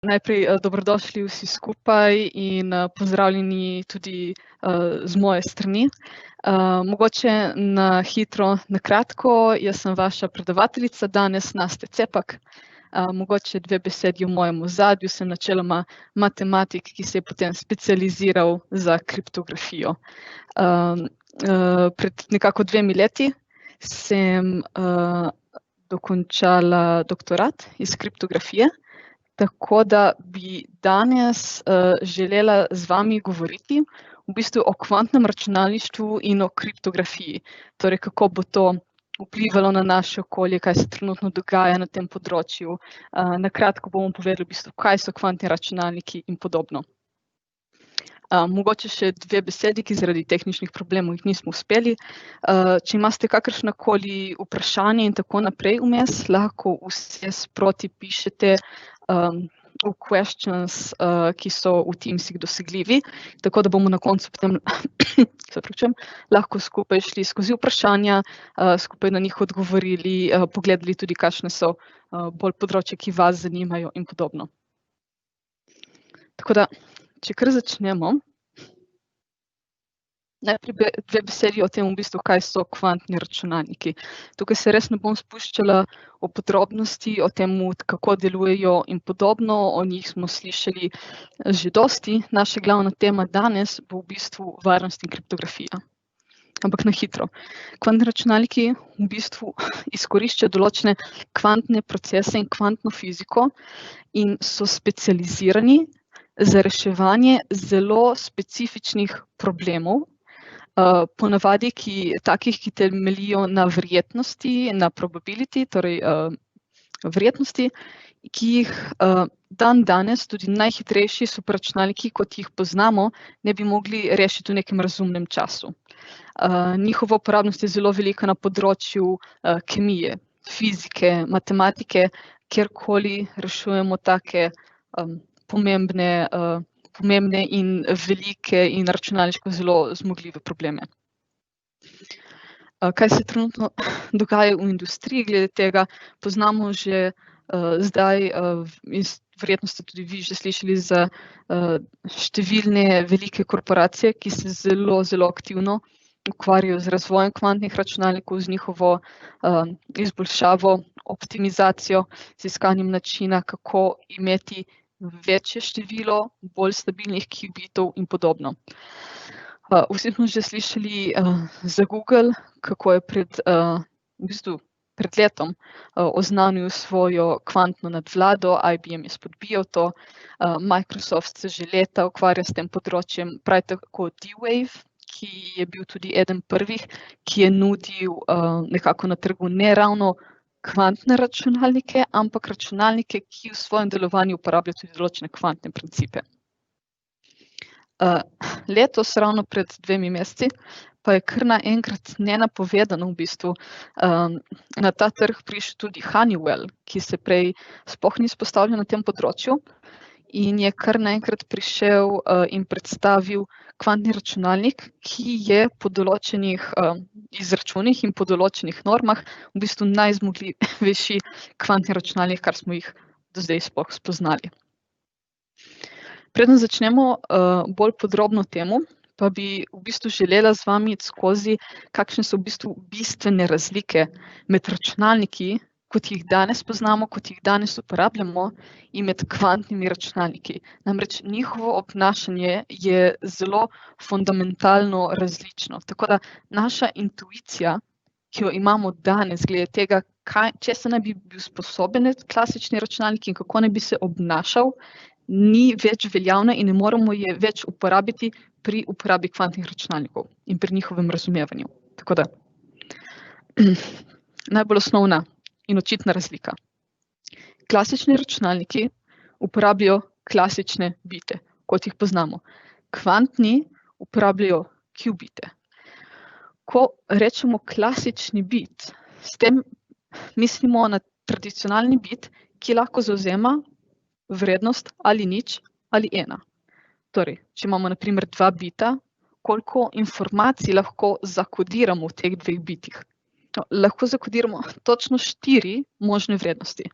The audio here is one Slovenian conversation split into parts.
Najprej dobrodošli vsi skupaj in pozdravljeni tudi z moje strani. Mogoče na hitro, na kratko, jaz sem vaša predavateljica danes, Nastja Cepak. Mogoče 2 besedi o mojem ozadju. Sem načeloma matematik, ki se je potem specializiral za kriptografijo. Pred nekako 2 leti sem dokončala doktorat iz kriptografije. Tako da bi danes želela z vami govoriti v bistvu o kvantnem računalništvu in o kriptografiji. Torej, kako bo to vplivalo na naše okolje, kaj se trenutno dogaja na tem področju. Na kratko bomo povedali v bistvu, kaj so kvantni računalniki in podobno. Mogoče še 2 besedi, ki zaradi tehničnih problemov jih nismo uspeli. Če imate kakršnakoli vprašanje in tako naprej vmes, lahko vse sproti pišete v questions, ki so v Teamsih dosegljivi, tako da bomo na koncu potem lahko skupaj šli skozi vprašanja, skupaj na njih odgovorili, pogledali tudi, kakšne so bolj področja, ki vas zanimajo in podobno. Tako da, če kar začnemo. Najprej 2 besedi o tem, v bistvu, kaj so kvantni računalniki. Tukaj se res ne bom spuščala v podrobnosti o tem, kako delujejo in podobno. O njih smo slišali že dosti. Naša glavna tema danes bo v bistvu varnost in kriptografija. Ampak na hitro. Kvantni računalniki v bistvu izkoriščajo določene kvantne procese in kvantno fiziko in so specializirani za reševanje zelo specifičnih problemov, ponavadi takih, ki temeljijo na verjetnosti, na probability, torej verjetnosti, ki jih danes tudi najhitrejši superračunalniki, kot jih poznamo, ne bi mogli rešiti v nekem razumnem času. Njihova uporabnost je zelo velika na področju kemije, fizike, matematike, kjerkoli rešujemo take pomembne in velike in računalniško zelo zmogljive probleme. Kaj se trenutno dogaja v industriji glede tega, poznamo že zdaj, verjetno ste tudi vi že slišali za številne velike korporacije, ki se zelo, zelo aktivno ukvarjajo z razvojem kvantnih računalnikov, z njihovo izboljšavo, optimizacijo, z iskanjem načina, kako imeti večje število bolj stabilnih qubitov in podobno. Vsi smo že slišali za Google, kako je pred letom oznanil svojo kvantno nadvlado, IBM je spodbijal to, Microsoft se že leta ukvarja s tem področjem, prav tako D-Wave, ki je bil tudi eden prvih, ki je nudil nekako na trgu ne ravno kvantne računalnike, ampak računalnike, ki v svojem delovanju uporabljajo tudi določene kvantne principe. Letos, ravno pred 2 meseci, pa je kar naenkrat nenapovedano v bistvu na ta trg prišel tudi Honeywell, ki se prej sploh ni izpostavljal na tem področju in je kar naenkrat prišel in predstavil kvantni računalnik, ki je po določenih izračunih in po določenih normah v bistvu najzmogljivejši kvantni računalnik, kar smo jih do zdaj sploh spoznali. Preden začnemo bolj podrobno temu, pa bi v bistvu želela z vami iti skozi, kakšne so v bistvu bistvene razlike med računalniki, kot jih danes poznamo, kot jih danes uporabljamo, in med kvantnimi računalniki. Namreč njihovo obnašanje je zelo fundamentalno različno. Tako da naša intuicija, ki jo imamo danes glede tega, česa naj bi bil sposoben klasični računalnik in kako naj bi se obnašal, ni več veljavna in ne moremo je več uporabiti pri uporabi kvantnih računalnikov in pri njihovem razumevanju. Tako da, najbolj osnovna in očitna razlika. Klasični računalniki uporabljajo klasične bite, kot jih poznamo. Kvantni uporabljajo qubite. Ko rečemo klasični bit, s tem mislimo na tradicionalni bit, ki lahko zavzema vrednost ali 0 ali 1. Torej, če imamo na primer 2 bita, koliko informacij lahko zakodiramo v teh 2 bitih? Lahko zakodiramo točno 4 možne vrednosti.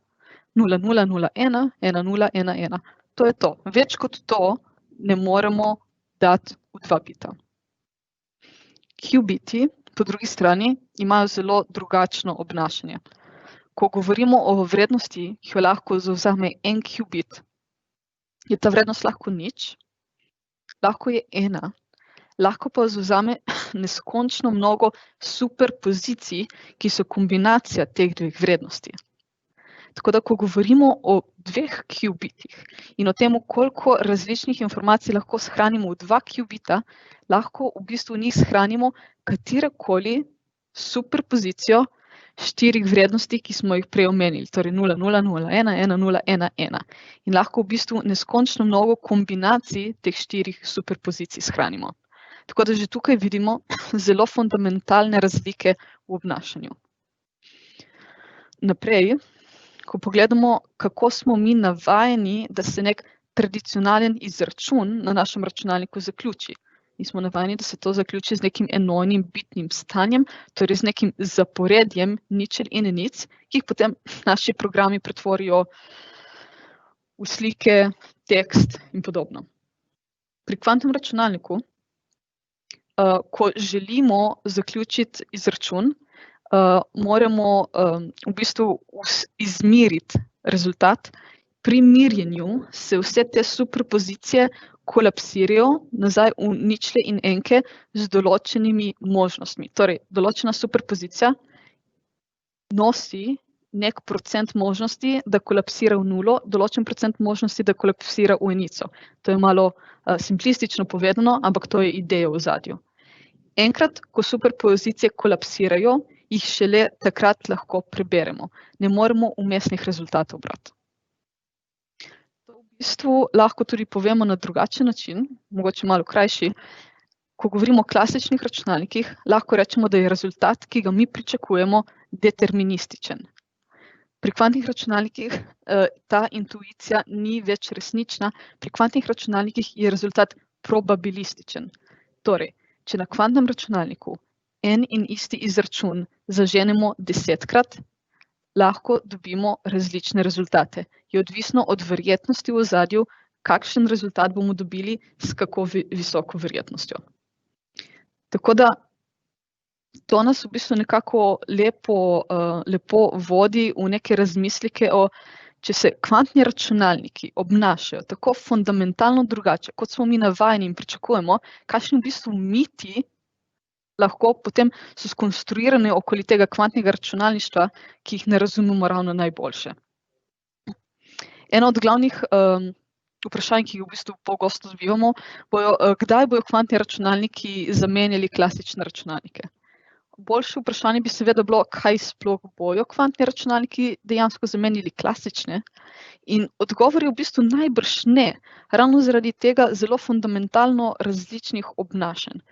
0, 0, 0, 1, 1, 0, 1, 1. to je to. Več kot to ne moremo dati v 2 bita. Qubiti, po drugi strani, imajo zelo drugačno obnašanje. Ko govorimo o vrednosti, ki jo lahko zavzame en qubit, je ta vrednost lahko 0, lahko je 1, lahko pa zavzame neskončno mnogo superpozicij, ki so kombinacija teh 2 vrednosti. Tako da, ko govorimo o 2 qubitih in o tem, koliko različnih informacij lahko shranimo v 2 qubita, lahko v bistvu v njih shranimo katerekoli superpozicijo 4 vrednosti, ki smo jih prej omenili, torej 0, 0, 0, 1, 1, 0, 1, 1. In lahko v bistvu neskončno mnogo kombinacij teh 4 superpozicij shranimo. Tako da že tukaj vidimo zelo fundamentalne razlike v obnašanju. Naprej, ko pogledamo, kako smo mi navajeni, da se nek tradicionalen izračun na našem računalniku zaključi. Mi smo navajeni, da se to zaključi z nekim enojnim bitnim stanjem, torej z nekim zaporedjem ničel in enic, ki jih potem naši programi pretvorijo v slike, tekst in podobno. Pri kvantnem računalniku, ko želimo zaključiti izračun, moramo v bistvu izmeriti rezultat. Pri merjenju se vse te superpozicije kolapsirajo nazaj v ničle in enke z določenimi možnostmi. Torej, določena superpozicija nosi nek procent možnosti, da kolapsira v nulo, določen procent možnosti, da kolapsira v enico. To je malo simplistično povedano, ampak to je ideja v ozadju. Enkrat, ko superpozicije kolapsirajo, jih šele takrat lahko preberemo. Ne moremo vmesnih rezultatov brati. To v bistvu lahko tudi povemo na drugačen način, mogoče malo krajši. Ko govorimo o klasičnih računalnikih, lahko rečemo, da je rezultat, ki ga mi pričakujemo, determinističen. Pri kvantnih računalnikih ta intuicija ni več resnična, pri kvantnih računalnikih je rezultat probabilističen. Torej, če na kvantnem računalniku en in isti izračun zaženemo 10-krat, lahko dobimo različne rezultate. Je odvisno od verjetnosti v ozadju, kakšen rezultat bomo dobili s kako visoko verjetnostjo. Tako da to nas v bistvu nekako lepo vodi v neke razmisleke o, če se kvantni računalniki obnašajo tako fundamentalno drugače, kot smo mi navajeni in pričakujemo, kakšni v bistvu miti lahko potem so skonstruirane okoli tega kvantnega računalništva, ki jih ne razumemo ravno najboljše. Eno od glavnih vprašanj, ki jih v bistvu pogosto dobivamo, kdaj bodo kvantni računalniki zamenjali klasične računalnike. Boljše vprašanje bi seveda bilo, kaj sploh bojo kvantni računalniki dejansko zamenjali klasične. In odgovor je v bistvu najbrž ne, ravno zaradi tega zelo fundamentalno različnih obnašanj.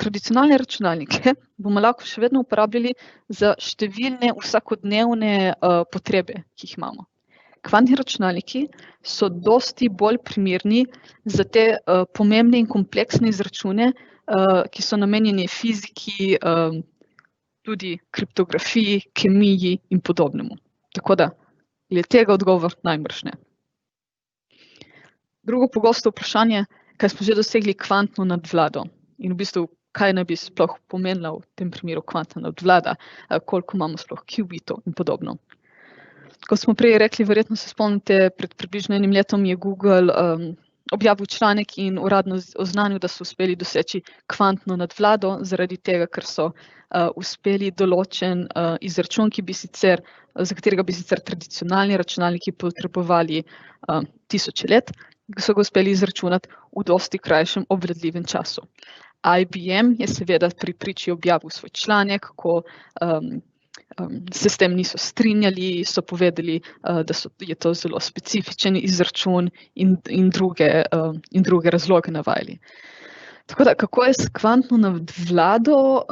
Tradicionalne računalnike bomo lahko še vedno uporabljali za številne vsakodnevne potrebe, ki jih imamo. Kvantni računalniki so dosti bolj primerni za te pomembne in kompleksne izračune, ki so namenjeni fiziki, tudi kriptografiji, kemiji in podobnemu. Tako da je tega odgovor najbrž ne. Drugo pogosto vprašanje, kaj smo že dosegli kvantno nadvlado in v bistvu kaj naj bi sploh pomenila v tem primeru kvantna nadvlada, koliko imamo sploh qubitov in podobno. Kot smo prej rekli, verjetno se spomnite, pred približno 1 letom je Google objavil članek in uradno oznanil, da so uspeli doseči kvantno nadvlado, zaradi tega, ker so uspeli določen izračun, za katerega bi sicer tradicionalni računalniki potrebovali tisoče let, so ga uspeli izračunati v dosti krajšem obvladljivem času. IBM je seveda pri priči objavil svoj članek, ko se s tem niso strinjali, so povedali, da je to zelo specifičen izračun in druge razloge navajali. Tako da, kako je s kvantno nadvlado,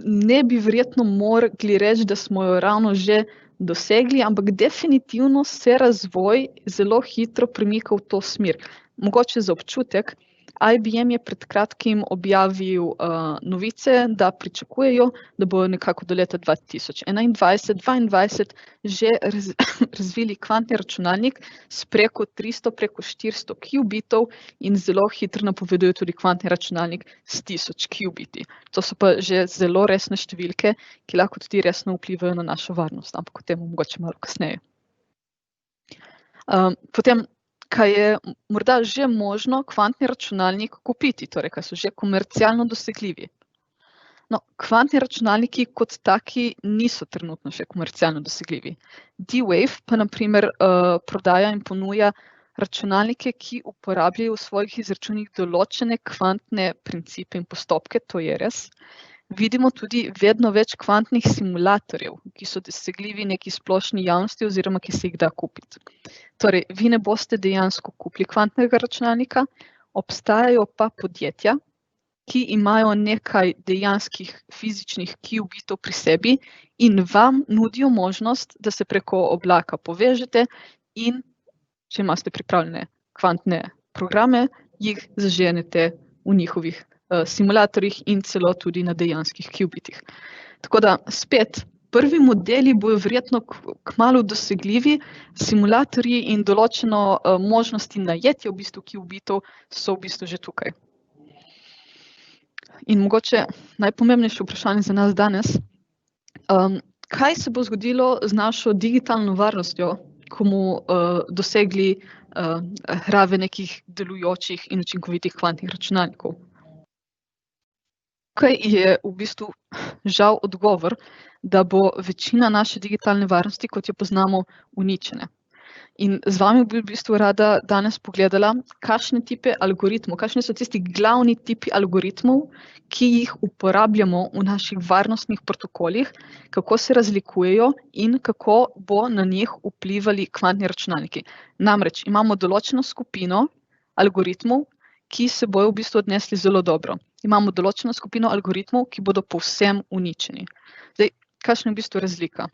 ne bi verjetno mogli reči, da smo jo ravno že dosegli, ampak definitivno se razvoj zelo hitro premika v to smer. Mogoče za občutek, IBM je pred kratkim objavil novice, da pričakujejo, da bodo nekako do leta 2021-2022 že razvili kvantni računalnik s preko 300, preko 400 qubitov in zelo hitro napovedujejo tudi kvantni računalnik s 1000 qubiti. To so pa že zelo resne številke, ki lahko tudi resno vplivajo na našo varnost, ampak o tem mogoče malo kasneje. Potem, kaj je morda že možno kvantni računalnik kupiti, torej kaj so že komercialno dosegljivi. No, kvantni računalniki kot taki niso trenutno še komercialno dosegljivi. D-Wave pa na primer prodaja in ponuja računalnike, ki uporabljajo v svojih izračunih določene kvantne principe in postopke, to je res. Vidimo tudi vedno več kvantnih simulatorjev, ki so dosegljivi neki splošni javnosti oziroma ki se jih da kupiti. Torej, vi ne boste dejansko kupili kvantnega računalnika, obstajajo pa podjetja, ki imajo nekaj dejanskih fizičnih qubitov pri sebi in vam nudijo možnost, da se preko oblaka povežete in, če imate pripravljene kvantne programe, jih zaženete v njihovih simulatorjih in celo tudi na dejanskih qubitih. Tako da spet, prvi modeli bojo verjetno kmalu dosegljivi, simulatorji in določeno možnosti najetja v bistvu qubitov so v bistvu že tukaj. In mogoče najpomembnejše vprašanje za nas danes, kaj se bo zgodilo z našo digitalno varnostjo, ko bomo dosegli raven nekih delujočih in učinkovitih kvantnih računalnikov? Tukaj je v bistvu žal odgovor, da bo večina naše digitalne varnosti, kot jo poznamo, uničene. In z vami bi v bistvu rada danes pogledala, kakšne tipe algoritmov, kakšni so tisti glavni tipi algoritmov, ki jih uporabljamo v naših varnostnih protokolih, kako se razlikujejo in kako bo na njih vplivali kvantni računalniki. Namreč imamo določeno skupino algoritmov, ki se bojo v bistvu odnesli zelo dobro. Imamo določeno skupino algoritmov, ki bodo povsem uničeni. Zdaj, kakšna je v bistvu razlika?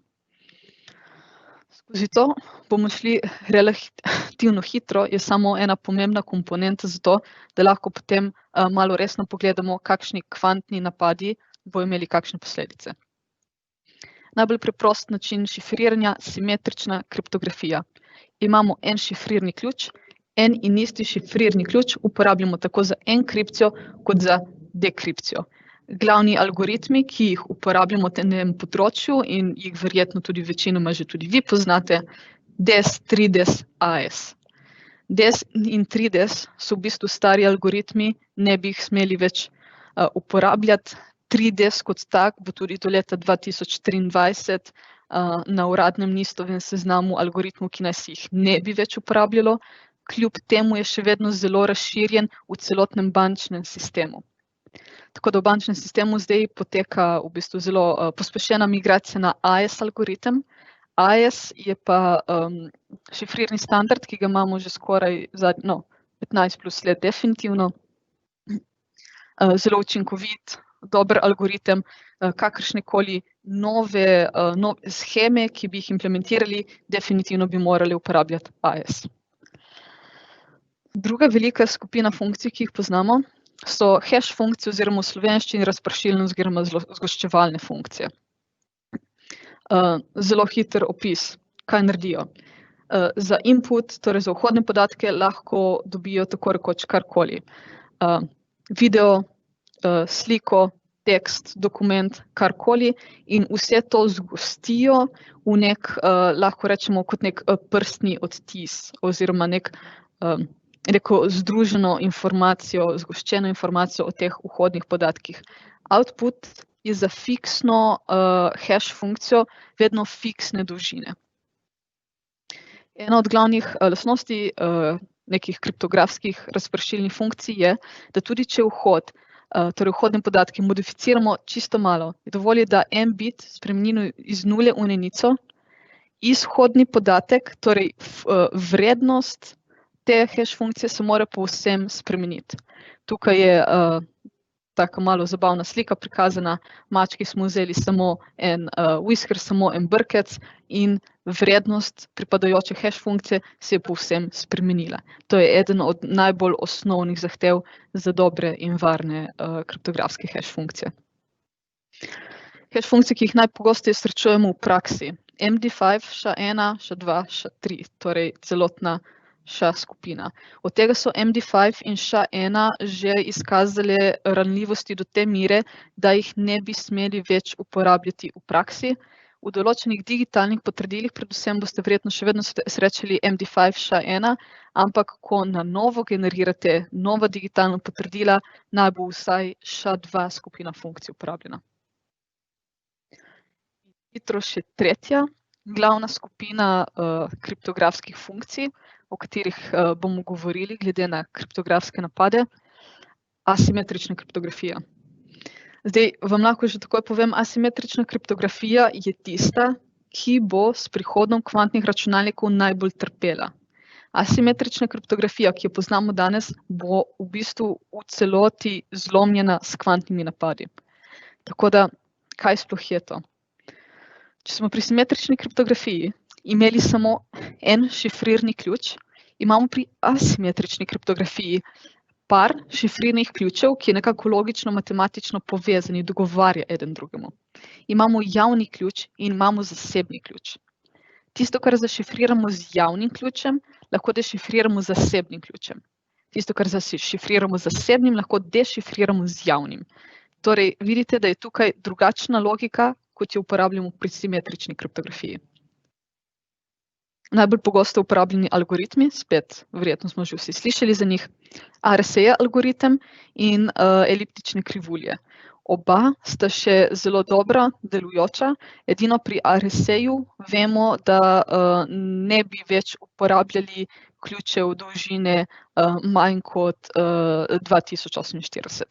Skozi to bomo šli relativno hitro, je samo ena pomembna komponenta za to, da lahko potem malo resno pogledamo, kakšni kvantni napadi bojo imeli kakšne posledice. Najbolj preprost način šifriranja, simetrična kriptografija. Imamo en šifrirni ključ, en in isti šifrirni ključ uporabljamo tako za enkripcijo kot za dekripcijo. Glavni algoritmi, ki jih uporabljamo na tem področju in jih verjetno tudi večinoma že tudi vi poznate, DES, 3DES, AES. DES in 3DES so v bistvu stari algoritmi, ne bi jih smeli več uporabljati. 3DES kot tak bo tudi do leta 2023 na uradnem NIST-ovem seznamu algoritmov, ki naj se jih ne bi več uporabljalo. Kljub temu je še vedno zelo razširjen v celotnem bančnem sistemu. Tako da v bančnem sistemu zdaj poteka v bistvu zelo pospešena migracija na AES algoritem. AES je pa šifrirni standard, ki ga imamo že skoraj 15 plus let definitivno. Zelo učinkovit, dober algoritem, kakršnekoli nove sheme, ki bi jih implementirali, definitivno bi morali uporabljati AES. Druga velika skupina funkcij, ki jih poznamo, so hash funkcije oziroma v slovenščini razpršilne oziroma zgoščevalne funkcije. Zelo hiter opis, kaj naredijo. Za input, torej za vhodne podatke, lahko dobijo tako rekoč karkoli. Video, sliko, tekst, dokument, karkoli in vse to zgostijo v lahko rečemo kot nek prstni odtis oziroma neko združeno informacijo, zgoščeno informacijo o teh vhodnih podatkih. Output je za fiksno hash funkcijo vedno fiksne dolžine. Ena od glavnih lastnosti nekih kriptografskih razpršilnih funkcij je, da tudi če torej vhodne podatke modificiramo čisto malo, je dovolj, da en bit spremenimo iz nule v enico, izhodni podatek, torej vrednost te hash funkcije se mora povsem spremeniti. Tukaj je taka malo zabavna slika prikazana, mački smo vzeli samo en whisker, samo en brkec in vrednost pripadajoče hash funkcije se je povsem spremenila. To je eden od najbolj osnovnih zahtev za dobre in varne kriptografske hash funkcije. Hash funkcije, ki jih najpogosteje srečujemo v praksi. MD5, SHA-1, SHA-2, SHA-3, torej celotna SHA skupina. Od tega so MD5 in SHA-1 že izkazali ranljivosti do te mere, da jih ne bi smeli več uporabljati v praksi. V določenih digitalnih potrdilih, predvsem boste verjetno še vedno srečali MD5 SHA-1, ampak ko na novo generirate nova digitalna potrdila, naj bo vsaj SHA-2 skupina funkcij uporabljena. Hitro še tretja glavna skupina kriptografskih funkcij, o katerih bomo govorili glede na kriptografske napade, asimetrična kriptografija. Zdaj, vam lahko že takoj povem, asimetrična kriptografija je tista, ki bo s prihodom kvantnih računalnikov najbolj trpela. Asimetrična kriptografija, ki jo poznamo danes, bo v bistvu v celoti zlomljena s kvantnimi napadi. Tako da, kaj sploh je to? Če smo pri simetrični kriptografiji imeli samo en šifrirni ključ, imamo pri asimetrični kriptografiji par šifrirnih ključev, ki je nekako logično, matematično povezani, dogovarja eden drugemu. Imamo javni ključ in imamo zasebni ključ. Tisto, kar zašifriramo z javnim ključem, lahko dešifriramo z zasebnim ključem. Tisto, kar zašifriramo z zasebnim, lahko dešifriramo z javnim. Torej, vidite, da je tukaj drugačna logika, kot jo uporabljamo pri simetrični kriptografiji. Najbolj pogosto uporabljeni algoritmi, spet verjetno smo že vsi slišali za njih, RSA algoritem in eliptične krivulje. Oba sta še zelo dobra, delujoča, edino pri RSA-ju vemo, da ne bi več uporabljali ključev dolžine manj kot 2048.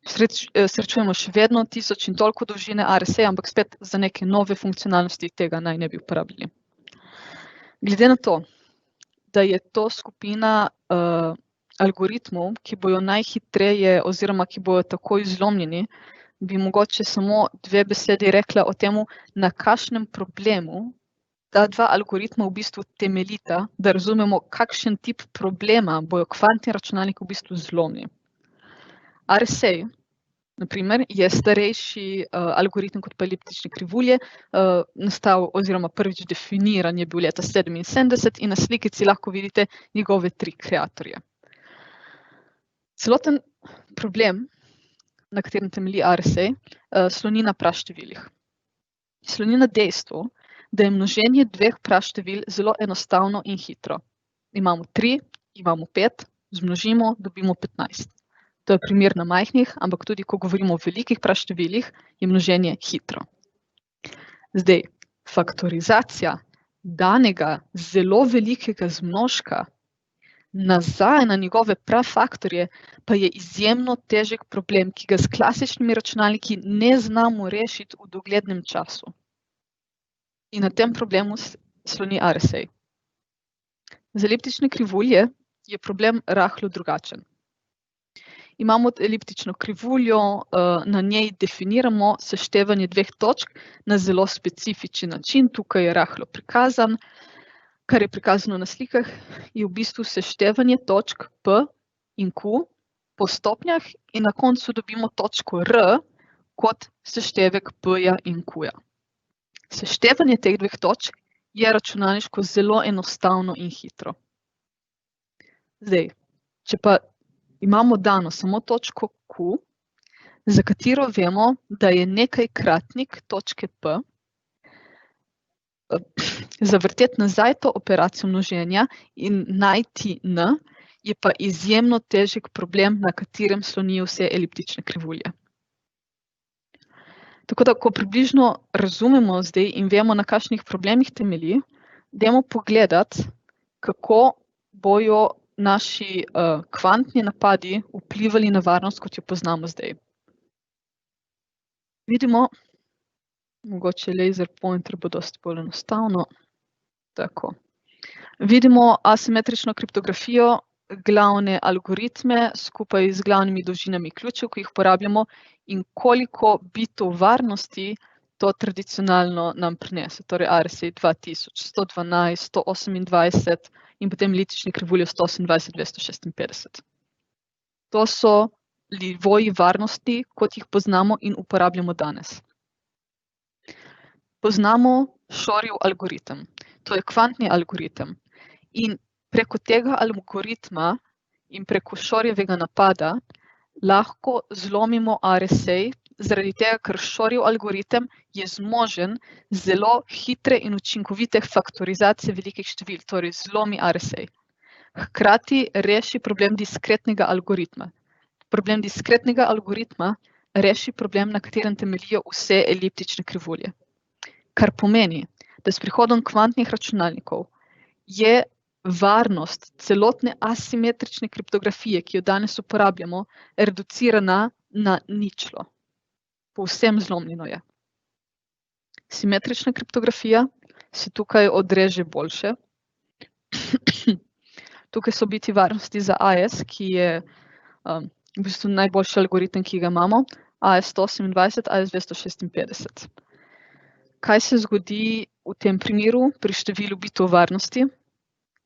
Srečujemo še vedno 1000 in toliko dolžine RSA, ampak spet za neke nove funkcionalnosti tega naj ne bi uporabljali. Glede na to, da je to skupina algoritmov, ki bojo najhitreje oziroma ki bojo takoj zlomljeni, bi mogoče samo 2 besedi rekla o tem, na kakšnem problemu ta 2 algoritma v bistvu temeljita, da razumemo, kakšen tip problema bojo kvantni računalniki v bistvu zlomili. RSA, na primer, je starejši algoritem kot pa eliptične krivulje, nastal oziroma prvič definiran je bil leta 1977 in na slikici lahko vidite njegove 3 kreatorje. Celoten problem, na katerem temelji RSA, sloni na praštevilih. Sloni na dejstvu, da je množenje 2 praštevil zelo enostavno in hitro. Imamo 3, imamo 5, zmnožimo, dobimo 15. To je primer na majhnih, ampak tudi, ko govorimo o velikih praštevilih, je množenje hitro. Zdaj, faktorizacija danega zelo velikega zmnožka nazaj na njegove prafaktorje pa je izjemno težek problem, ki ga s klasičnimi računalniki ne znamo rešiti v doglednem času. In na tem problemu sloni RSA. Za eliptične krivulje je problem rahlo drugačen. Imamo eliptično krivuljo, na njej definiramo seštevanje 2 točk na zelo specifičen način, tukaj je rahlo prikazan. Kar je prikazano na slikah, je v bistvu seštevanje točk P in Q po stopnjah in na koncu dobimo točko R kot seštevek P-ja in Q-ja. Seštevanje teh 2 točk je računalniško zelo enostavno in hitro. Zdaj, če pa imamo dano samo točko Q, za katero vemo, da je nekajkratnik točke P, zavrteti nazaj to operacijo množenja in najti N, je pa izjemno težek problem, na katerem slonijo vse eliptične krivulje. Tako da, ko približno razumemo zdaj in vemo, na kakšnih problemih temelji, dajmo pogledati, kako bojo naši kvantni napadi vplivali na varnost, kot jo poznamo zdaj. Vidimo, mogoče laser pointer bo dosti bolj enostavno. Tako. Vidimo asimetrično kriptografijo, glavne algoritme skupaj z glavnimi dolžinami ključev, ki jih uporabljamo, in koliko bitov varnosti to tradicionalno nam prinese, torej RSA 2000, 112, 128 in potem litične krivulje 128, 256. To so nivoji varnosti, kot jih poznamo in uporabljamo danes. Poznamo Shorjev algoritem. To je kvantni algoritem. In preko tega algoritma in preko Shorjevega napada lahko zlomimo RSA, zaradi tega, ker Shorjev algoritem je zmožen zelo hitre in učinkovite faktorizacije velikih števil, torej zlomi RSA. Hkrati reši problem diskretnega algoritma. Problem diskretnega algoritma reši problem, na katerem temeljijo vse eliptične krivulje. Kar pomeni, da s prihodom kvantnih računalnikov je varnost celotne asimetrične kriptografije, ki jo danes uporabljamo, reducirana na ničlo. Povsem zlomljeno je. Simetrična kriptografija se tukaj odreže boljše. Tukaj so biti varnosti za AES, ki je v bistvu najboljši algoritem, ki ga imamo, AES 128, AES 256. Kaj se zgodi v tem primeru pri številu bitov varnosti?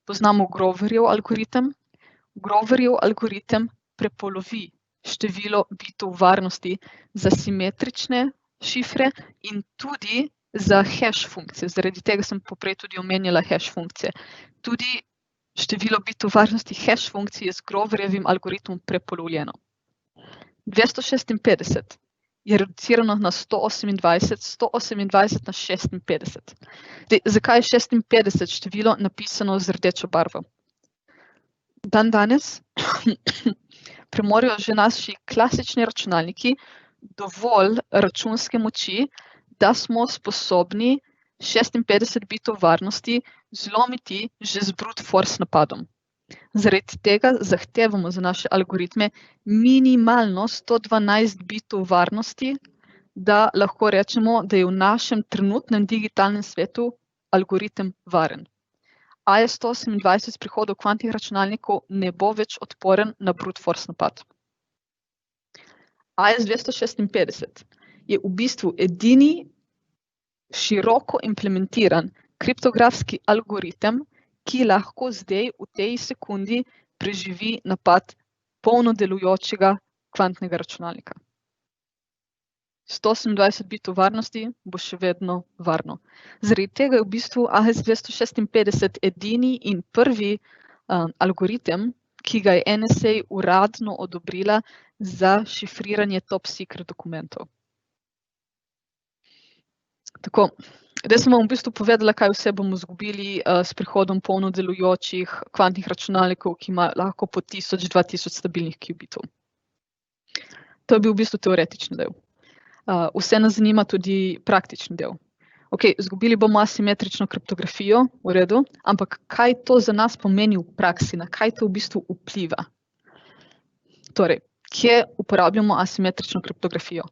Poznamo Groverjev algoritem. Groverjev algoritem prepolovi število bitov varnosti za simetrične šifre in tudi za hash funkcije. Zaradi tega sem poprej tudi omenjala hash funkcije. Tudi število bitov varnosti hash funkcij je z Groverjevim algoritmom prepolovljeno. 256 je reducirano na 128, 128 na 56. Zakaj je 56 število napisano z rdečo barvo? Danes premorejo že naši klasični računalniki dovolj računske moči, da smo sposobni 56 bitov varnosti zlomiti že z brute force napadom. Zaradi tega zahtevamo za naše algoritme minimalno 112 bitov varnosti, da lahko rečemo, da je v našem trenutnem digitalnem svetu algoritem varen. AES 128 s prihodom kvantnih računalnikov ne bo več odporen na brute force napad. AES 256 je v bistvu edini široko implementiran kriptografski algoritem, ki lahko zdaj v tej sekundi preživi napad polno delujočega kvantnega računalnika. 128 bitov varnosti bo še vedno varno. Zaradi tega je v bistvu AES 256 edini in prvi algoritem, ki ga je NSA uradno odobrila za šifriranje top secret dokumentov. Tako, zdaj sem vam v bistvu povedala, kaj vse bomo izgubili s prihodom polno delujočih kvantnih računalnikov, ki imajo lahko po 1000-2000 stabilnih qubitov. To je bil v bistvu teoretični del. Vse nas zanima tudi praktični del. Ok, izgubili bomo asimetrično kriptografijo, v redu, ampak kaj to za nas pomeni v praksi, na kaj to v bistvu vpliva? Torej, kje uporabljamo asimetrično kriptografijo?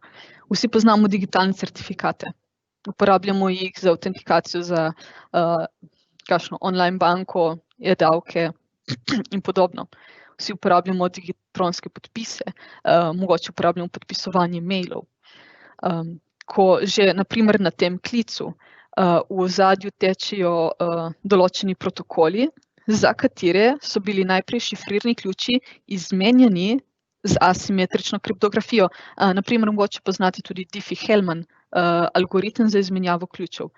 Vsi poznamo digitalne certifikate. Uporabljamo jih za autentikacijo za kakšno online banko, e-davke in podobno. Vsi uporabljamo elektronske podpise, mogoče uporabljamo podpisovanje mailov. Ko že na primer na tem klicu v ozadju tečejo določeni protokoli, za katere so bili najprej šifrirni ključi izmenjani z asimetrično kriptografijo. Na primer, mogoče poznate tudi Diffie-Hellman algoritem za izmenjavo ključev.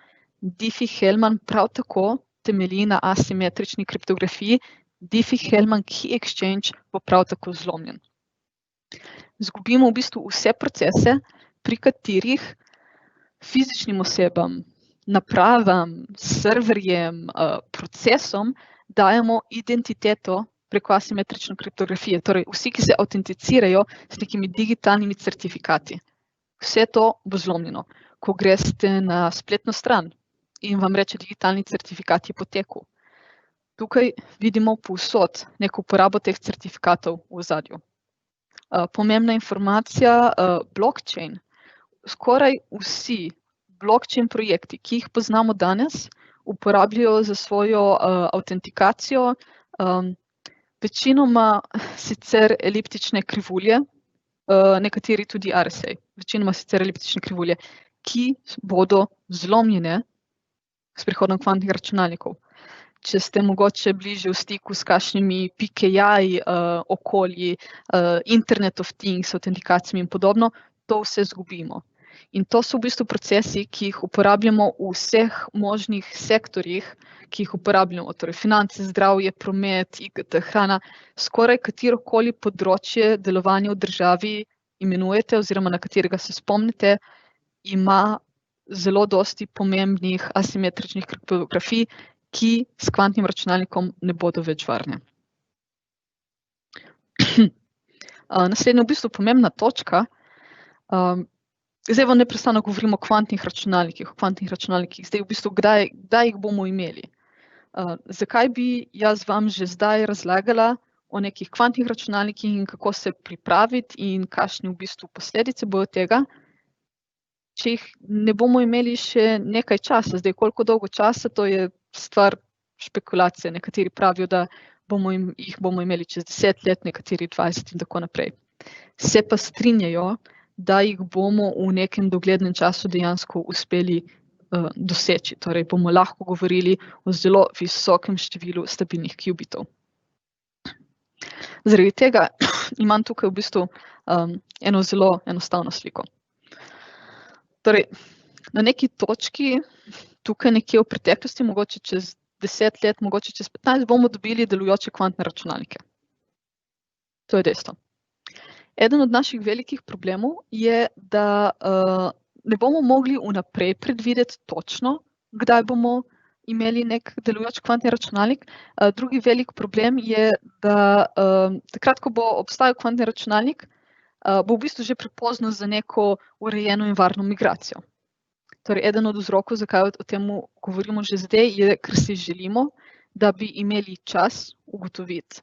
Diffie-Hellman prav tako temelji na asimetrični kriptografiji, Diffie-Hellman key exchange bo prav tako zlomljen. Izgubimo v bistvu vse procese, pri katerih fizičnim osebam, napravam, serverjem, procesom dajemo identiteto preko asimetrične kriptografije. Torej, vsi, ki se autenticirajo s nekimi digitalnimi certifikati. Vse to bo zlomljeno. Ko greste na spletno stran in vam reče digitalni certifikat je potekel. Tukaj vidimo povsod neko uporabo teh certifikatov v ozadju. Pomembna informacija, blockchain. Skoraj vsi blockchain projekti, ki jih poznamo danes, uporabljajo za svojo autentikacijo večinoma sicer eliptične krivulje, nekateri tudi RSA, večinoma sicer eliptične krivulje. ki bodo zlomljene s prihodom kvantnih računalnikov. Če ste mogoče bližje v stiku s kakšnimi PKI okolji, Internet of Things, autentikacijami in podobno, to vse izgubimo. In to so v bistvu procesi, ki jih uporabljamo v vseh možnih sektorjih, ki jih uporabljamo, torej finance, zdravje, promet, IKT, hrana, skoraj katerokoli področje delovanja v državi imenujete oziroma na katerega se spomnite, ima zelo dosti pomembnih asimetričnih kriptografij, ki s kvantnim računalnikom ne bodo več varne. Naslednja v bistvu pomembna točka. Zdaj neprestano govorimo o kvantnih računalnikih, zdaj v bistvu kdaj jih bomo imeli. Zakaj bi jaz vam že zdaj razlagala o nekih kvantnih računalnikih in kako se pripraviti in kakšne v bistvu posledice bodo tega, če jih ne bomo imeli še nekaj časa. Zdaj, koliko dolgo časa, to je stvar špekulacije. Nekateri pravijo, da jih bomo imeli čez 10 let, nekateri 20 in tako naprej. Se pa strinjajo, da jih bomo v nekem doglednem času dejansko uspeli doseči. Torej bomo lahko govorili o zelo visokem številu stabilnih qubitov. Zaradi tega imam tukaj v bistvu eno zelo enostavno sliko. Torej, na neki točki, tukaj nekje v preteklosti, mogoče čez 10 let, mogoče čez 15, bomo dobili delujoče kvantne računalnike. To je dejstvo. Eden od naših velikih problemov je, da ne bomo mogli vnaprej predvideti točno, kdaj bomo imeli nek delujoč kvantni računalnik. Drugi velik problem je, da takrat, ko bo obstajal kvantni računalnik, bo v bistvu že prepozno za neko urejeno in varno migracijo. Torej, eden od vzrokov, zakaj o tem govorimo že zdaj, je, ker si želimo, da bi imeli čas ugotoviti,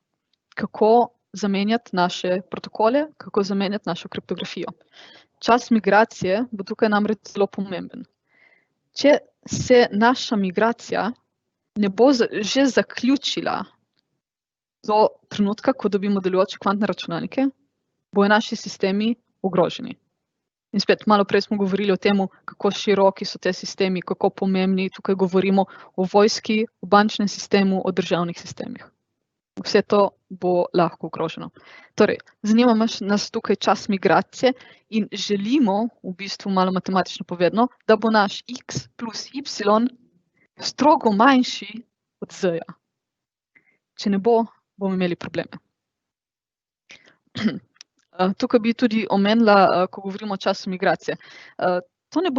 kako zamenjati naše protokole, kako zamenjati našo kriptografijo. Čas migracije bo tukaj namreč zelo pomemben. Če se naša migracija ne bo že zaključila do trenutka, ko dobimo delujoče kvantne računalnike, bojo naši sistemi ogroženi. In spet, malo prej smo govorili o tem, kako široki so te sistemi, kako pomembni. Tukaj govorimo o vojski, o bančnem sistemu, o državnih sistemih. Vse to bo lahko ogroženo. Torej, zanima nas tukaj čas migracije in želimo, v bistvu malo matematično povedano, da bo naš x plus y strogo manjši od z-ja. Če ne bo, bomo imeli probleme. Tukaj bi tudi omenila, ko govorimo o času migracije. To ne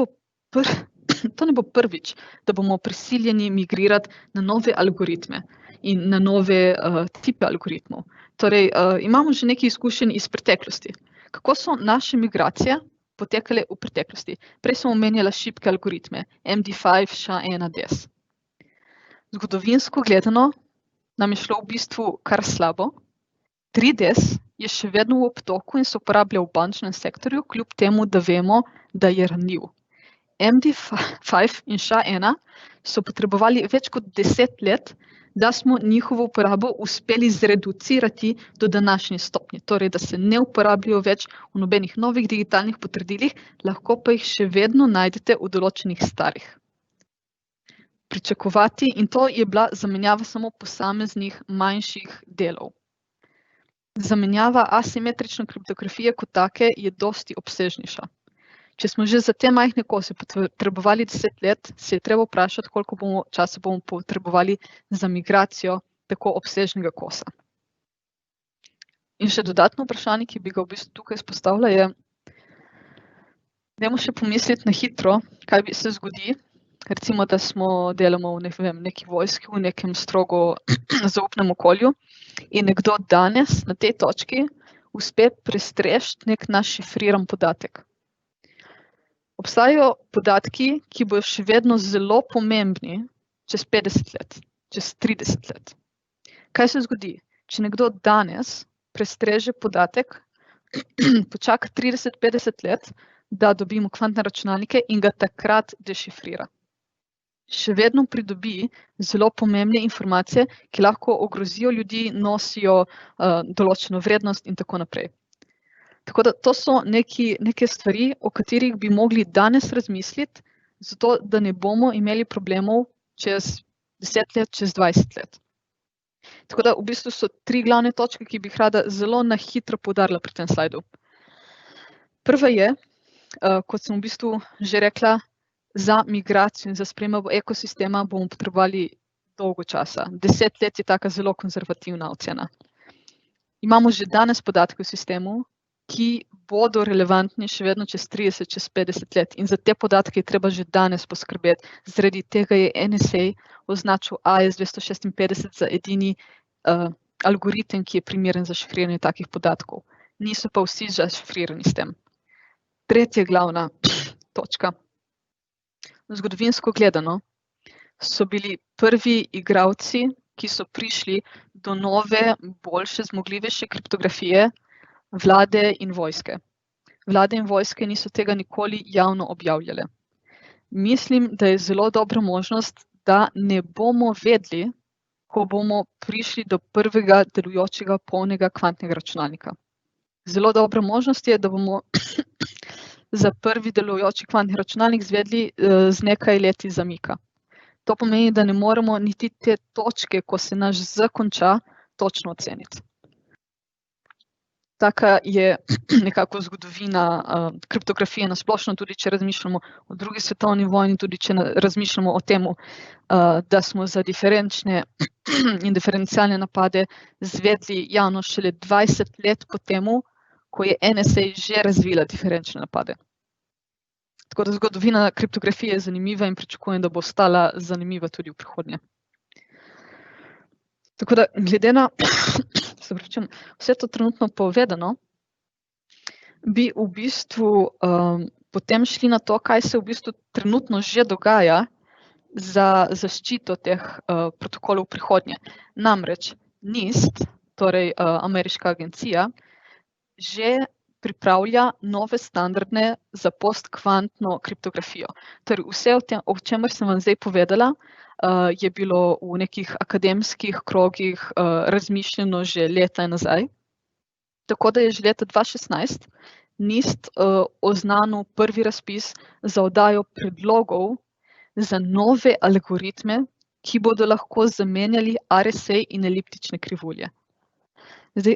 bo prvič, da bomo prisiljeni migrirati na nove algoritme in na nove tipe algoritmov. Torej, imamo že nekaj izkušenj iz preteklosti. Kako so naše migracije potekale v preteklosti? Prej sem omenjala šibke algoritme, MD5, SHA-1, DES. Zgodovinsko gledano nam je šlo v bistvu kar slabo. 3DS je še vedno v obtoku in se uporablja v bančnem sektorju, kljub temu, da vemo, da je ranljiv. MD5 in SHA-1 so potrebovali več kot 10 let, da smo njihovo uporabo uspeli zreducirati do današnje stopnje. Torej, da se ne uporabljajo več v nobenih novih digitalnih potrdilih, lahko pa jih še vedno najdete v določenih starih. Pričakovati, in to je bila zamenjava samo posameznih manjših delov. Zamenjava asimetrične kriptografije kot take je dosti obsežnejša. Če smo že za te majhne kose potrebovali 10 let, se je treba vprašati, koliko časa bomo potrebovali za migracijo tako obsežnega kosa. In še dodatno vprašanje, ki bi ga v bistvu tukaj izpostavila, je, dajmo še pomisliti na hitro, kaj bi se zgodi, recimo, da delamo v neki vojski, v nekem strogo zaupnem okolju in nekdo danes na tej točki uspe prestrešiti nek naš šifriran podatek. Obstajajo podatki, ki bodo še vedno zelo pomembni čez 50 let, čez 30 let. Kaj se zgodi, če nekdo danes prestreže podatek, počaka 30-50 let, da dobimo kvantne računalnike in ga takrat dešifrira? Še vedno pridobi zelo pomembne informacije, ki lahko ogrozijo ljudi, nosijo določeno vrednost in tako naprej. Tako da to so neke stvari, o katerih bi mogli danes razmisliti, zato da ne bomo imeli problemov čez 10 let, čez 20 let. Tako da v bistvu so 3 glavne točke, ki bi jih rada zelo na hitro poudarila pri tem slajdu. Prva je, kot sem v bistvu že rekla, za migracijo in za spremembo ekosistema bomo potrebovali dolgo časa. 10 let je taka zelo konzervativna ocena. Imamo že danes podatke v sistemu, ki bodo relevantni še vedno čez 30, čez 50 let. In za te podatke je treba že danes poskrbeti. Zaradi tega je NSA označil AES-256 za edini algoritem, ki je primeren za šifriranje takih podatkov. Niso pa vsi zašifrirani s tem. Tretja glavna točka. Zgodovinsko gledano so bili prvi igralci, ki so prišli do nove, boljše, zmogljivejše kriptografije, vlade in vojske. Vlade in vojske niso tega nikoli javno objavljale. Mislim, da je zelo dobra možnost, da ne bomo vedeli, ko bomo prišli do prvega delujočega polnega kvantnega računalnika. Zelo dobra možnost je, da bomo za prvi delujoči kvantni računalnik izvedli z nekaj leti zamika. To pomeni, da ne moremo niti te točke, ko se naš Z konča, točno oceniti. Taka je nekako zgodovina kriptografije na splošno, tudi če razmišljamo o drugi svetovni vojni, tudi če razmišljamo o tem, da smo za diferenčne in diferencialne napade izvedli javno šele 20 let po temu, ko je NSA že razvila diferenčne napade. Tako da zgodovina kriptografije je zanimiva in pričakujem, da bo ostala zanimiva tudi v prihodnje. Tako da glede na vse to trenutno povedano, bi v bistvu potem šli na to, kaj se v bistvu trenutno že dogaja za zaščito teh protokolov v prihodnje. Namreč NIST, torej ameriška agencija, že pripravlja nove standarde za postkvantno kriptografijo. Torej vse o čemer sem vam zdaj povedala, je bilo v nekih akademskih krogih razmišljeno že leta nazaj. Tako da je že leta 2016 NIST oznanil prvi razpis za oddajo predlogov za nove algoritme, ki bodo lahko zamenjali RSA in eliptične krivulje. Zdaj,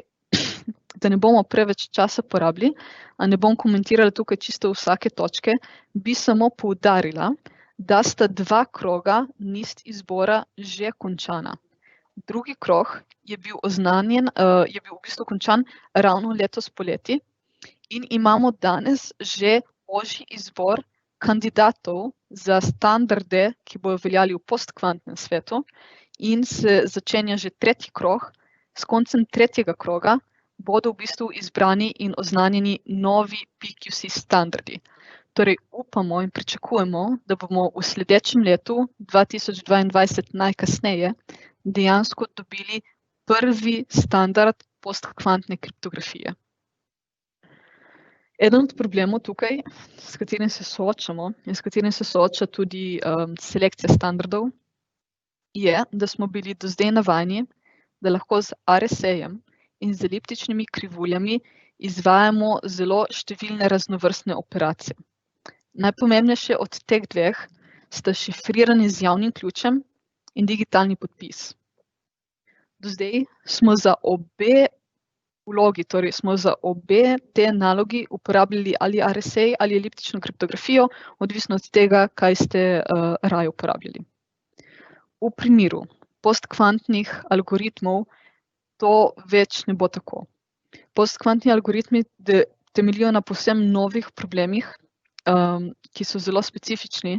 da ne bomo preveč časa porabili, a ne bom komentirala tukaj čisto vsake točke, bi samo poudarila, da sta 2 kroga NIST izbora že končana. Drugi krog je bil v bistvu končan ravno letos poleti in imamo danes že ožji izbor kandidatov za standarde, ki bodo veljali v postkvantnem svetu, in se začenja že 3. krog. S koncem 3. kroga bodo v bistvu izbrani in oznanjeni novi PQC standardi. Torej upamo in pričakujemo, da bomo v sledečem letu, 2022 najkasneje, dejansko dobili prvi standard postkvantne kriptografije. Eden od problemov tukaj, s katerim se soočamo in s katerim se sooča tudi selekcija standardov, je, da smo bili do zdaj navajeni, da lahko z RSA-jem in z eliptičnimi krivuljami izvajamo zelo številne raznovrstne operacije. Najpomembnejše od teh 2 sta šifriranje z javnim ključem in digitalni podpis. Do zdaj smo za obe vlogi, torej smo za obe te nalogi uporabljali ali RSA ali eliptično kriptografijo, odvisno od tega, kaj ste raje uporabljali. V primeru postkvantnih algoritmov to več ne bo tako. Postkvantni algoritmi temeljijo na povsem novih problemih, ki so zelo specifični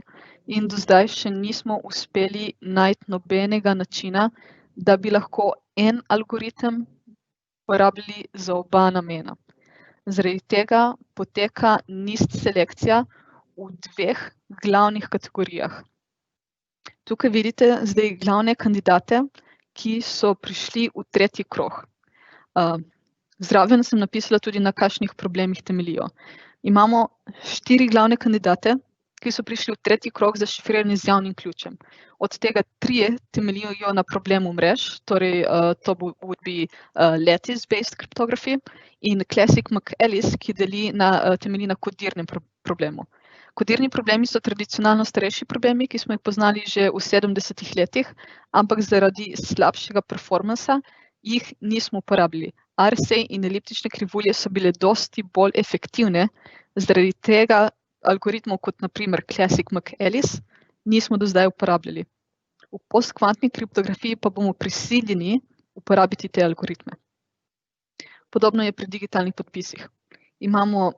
in do zdaj še nismo uspeli najti nobenega načina, da bi lahko en algoritem uporabljali za oba namena. Zaradi tega poteka NIST selekcija v 2 glavnih kategorijah. Tukaj vidite zdaj glavne kandidate, ki so prišli v 3. krog. Zraven sem napisala tudi, na kakšnih problemih temeljijo. Imamo 4 glavne kandidate, ki so prišli v tretji krog za šifriranje z javnim ključem. Od tega 3 temeljijo na problemu mrež, torej to would be lattice-based cryptography, in Classic McElice, ki temelji na kodirnem problemu. Kodirni problemi so tradicionalno starejši problemi, ki smo jih poznali že v 70. letih, ampak zaradi slabšega performansa jih nismo uporabili. RSA in eliptične krivulje so bile dosti bolj efektivne, zaradi tega algoritmov kot na primer Classic McElice nismo do zdaj uporabljali. V postkvantni kriptografiji pa bomo prisiljeni uporabiti te algoritme. Podobno je pri digitalnih podpisih. Imamo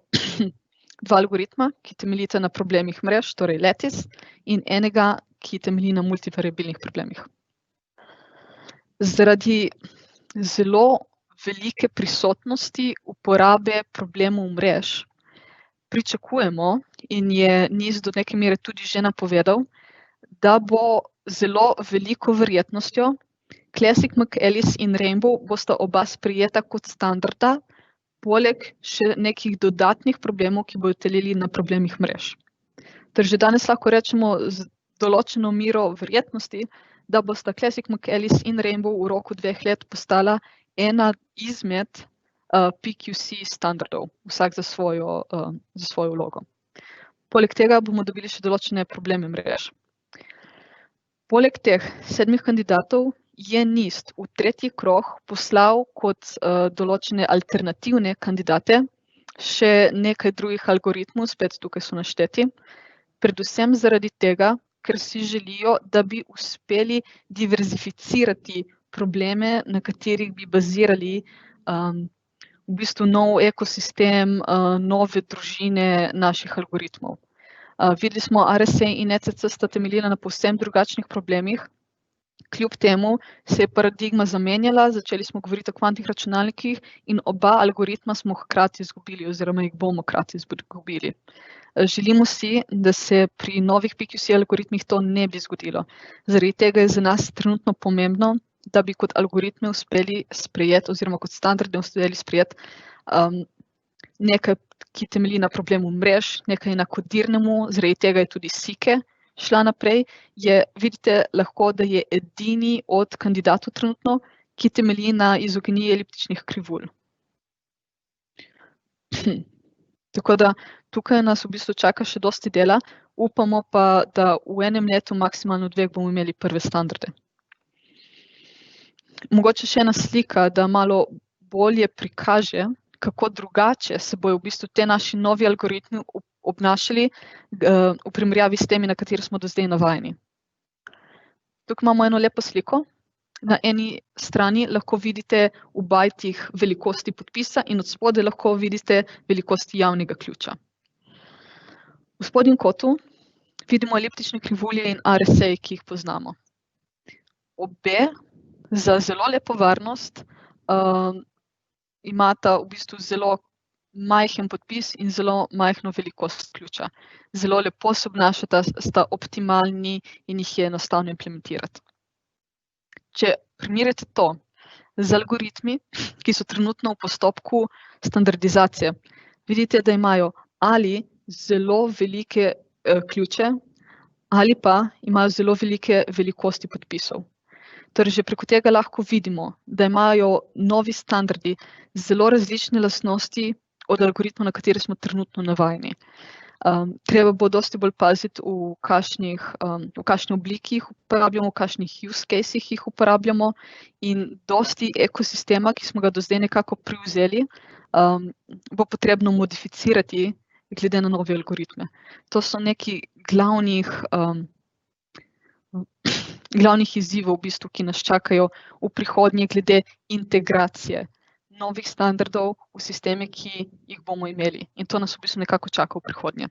2 algoritma, ki temeljita na problemih mrež, torej lattice, in enega, ki temelji na multivariabilnih problemih. Zaradi zelo velike prisotnosti uporabe problemov mrež pričakujemo, in je NIST do neke mere tudi že napovedal, da bo zelo veliko verjetnostjo Classic McElice in Rainbow bosta oba sprejeta kot standarda, poleg še nekih dodatnih problemov, ki bodo temeljili na problemih mrež. Torej že danes lahko rečemo z določeno mero verjetnosti, da bosta Classic McElice in Rainbow v roku 2 let postala ena izmed PQC standardov, vsak za svojo vlogo. Poleg tega bomo dobili še določene probleme mrež. Poleg teh 7 kandidatov je NIST v tretji krog poslal kot določene alternativne kandidate še nekaj drugih algoritmov, spet tukaj so našteti, predvsem zaradi tega, ker si želijo, da bi uspeli diverzificirati probleme, na katerih bi bazirali v bistvu nov ekosistem, nove družine naših algoritmov. Videli smo, RSA in ECC sta temeljila na povsem drugačnih problemih. Kljub temu se je paradigma zamenjala, začeli smo govoriti o kvantnih računalnikih in oba algoritma smo hkrati izgubili oziroma jih bomo hkrati izgubili. Želimo si, da se pri novih PQC algoritmih to ne bi zgodilo. Zaradi tega je za nas trenutno pomembno, da bi kot algoritme uspeli sprejeti oziroma kot standarde uspeli sprejeti nekaj, ki temelji na problemu mrež, nekaj na kodirnemu, zaradi tega je tudi Sike šla naprej. Vidite lahko, da je edini od kandidatov trenutno, ki temelji na izogeniji eliptičnih krivulj. Tako da tukaj nas v bistvu čaka še dosti dela, upamo pa, da v enem letu, maksimalno 2, bomo imeli prve standarde. Mogoče še ena slika, da malo bolje prikaže, kako drugače se bojo v bistvu te naši novi algoritmi obnašali v primerjavi s temi, na kateri smo do zdaj navajeni. Tukaj imamo eno lepo sliko. Na eni strani lahko vidite v bajtih velikosti podpisa in od spodaj lahko vidite velikosti javnega ključa. V spodnjem kotu vidimo eliptične krivulje in RSA, ki jih poznamo. Obe za zelo lepo varnost imata v bistvu zelo majhen podpis in zelo majhno velikost ključa. Zelo lepo se obnašata, sta optimalni in jih je enostavno implementirati. Če primerjate to z algoritmi, ki so trenutno v postopku standardizacije, vidite, da imajo ali zelo velike ključe ali pa imajo zelo velike velikosti podpisov. Torej, že preko tega lahko vidimo, da imajo novi standardi zelo različne lastnosti od algoritmov, na katere smo trenutno navajeni. Treba bo dosti bolj paziti, v kakšni obliki jih uporabljamo, v kakšnih use casih jih uporabljamo in dosti ekosistema, ki smo ga do zdaj nekako privzeli, bo potrebno modificirati glede na nove algoritme. To so neki glavnih izzivov, v bistvu, ki nas čakajo v prihodnje glede integracije novih standardov v sisteme, ki jih bomo imeli. In to nas v bistvu nekako čaka v prihodnje.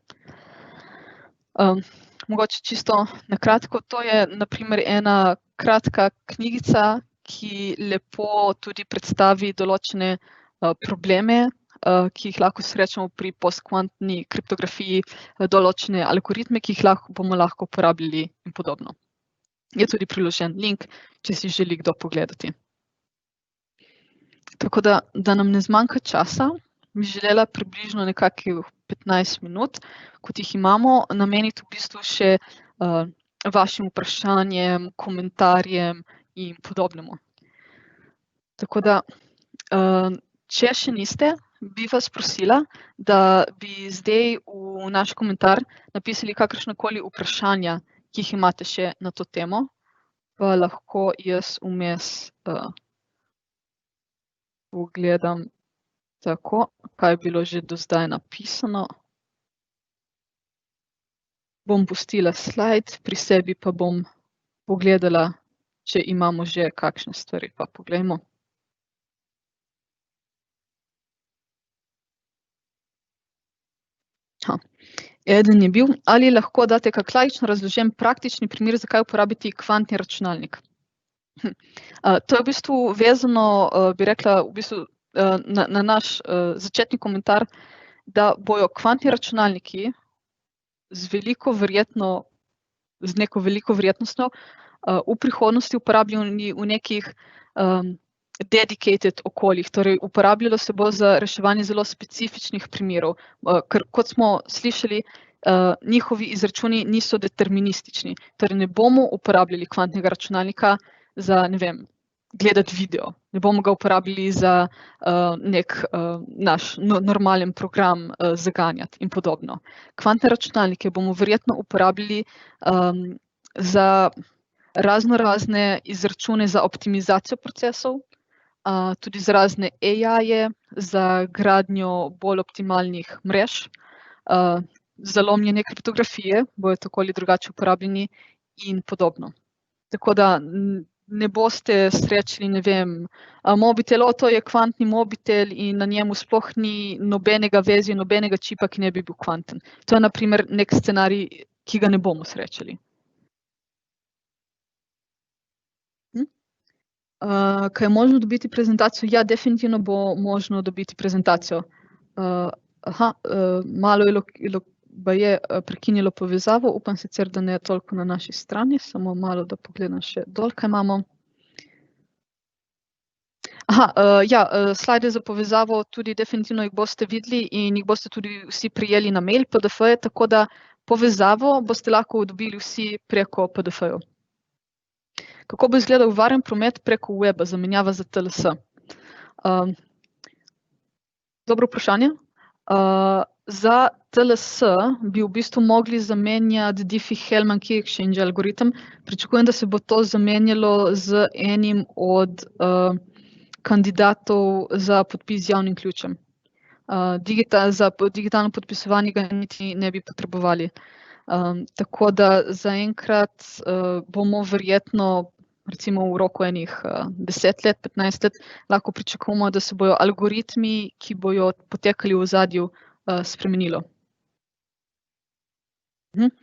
Mogoče čisto na kratko, to je na primer ena kratka knjigica, ki lepo tudi predstavi določene probleme, ki jih lahko srečamo pri postkvantni kriptografiji, določene algoritme, ki jih bomo lahko uporabljali in podobno. Je tudi priložen link, če si želi kdo pogledati. Tako da nam ne zmanjka časa, bi želela približno nekako 15 minut, kot jih imamo, nameniti v bistvu še vašim vprašanjem, komentarjem in podobnemu. Tako da, če še niste, bi vas prosila, da bi zdaj v naš komentar napisali kakršnakoli vprašanja, ki jih imate še na to temo, pa lahko jaz vmes pogledam tako, kaj je bilo že do zdaj napisano. Bom pustila slajd, pri sebi pa bom pogledala, če imamo že kakšne stvari, pa poglejmo. Eden je bil, ali lahko date kak laično razložen praktični primer, zakaj uporabiti kvantni računalnik? To je v bistvu vezano, bi rekla, v bistvu, na naš začetni komentar, da bojo kvantni računalniki z neko veliko verjetnostjo v prihodnosti uporabljeni v nekih dedicated okoljih, torej uporabljalo se bo za reševanje zelo specifičnih primerov, ker kot smo slišali, njihovi izračuni niso deterministični, torej ne bomo uporabljali kvantnega računalnika za, ne vem, gledati video, ne bomo ga uporabljali za nek naš normalen program zaganjati in podobno. Kvantne računalnike bomo verjetno uporabljali za raznorazne izračune za optimizacijo procesov, tudi za razne AI-je, za gradnjo bolj optimalnih mrež, za lomljenje kriptografije, bojo tako ali drugače uporabljeni in podobno. Tako da ne boste srečali, ne vem, mobitel, to je kvantni mobitel in na njemu sploh ni nobenega vezja, nobenega čipa, ki ne bi bil kvanten. To je na primer nek scenarij, ki ga ne bomo srečali. Kaj je možno dobiti prezentacijo? Ja, definitivno bo možno dobiti prezentacijo. Malo je prekinilo povezavo, upam sicer, da ne toliko na naši strani, samo malo, da pogledam še dol, kaj imamo. Slajde za povezavo tudi definitivno jih boste videli in jih boste tudi vsi prijeli na mail PDF-je, tako da povezavo boste lahko dobili vsi preko PDF-jev. Kako bo izgledal varen promet preko weba, zamenjava za TLS? Dobro vprašanje. Za TLS bi v bistvu mogli zamenjati Diffie-Hellman key exchange algoritem. Pričakujem, da se bo to zamenjalo z enim od kandidatov za podpis z javnim ključem. Za digitalno podpisovanje ga niti ne bi potrebovali. Tako da zaenkrat bomo verjetno, recimo v roku enih 10 let, 15 let, lahko pričakujemo, da se bojo algoritmi, ki bojo potekali v ozadju, spremenilo.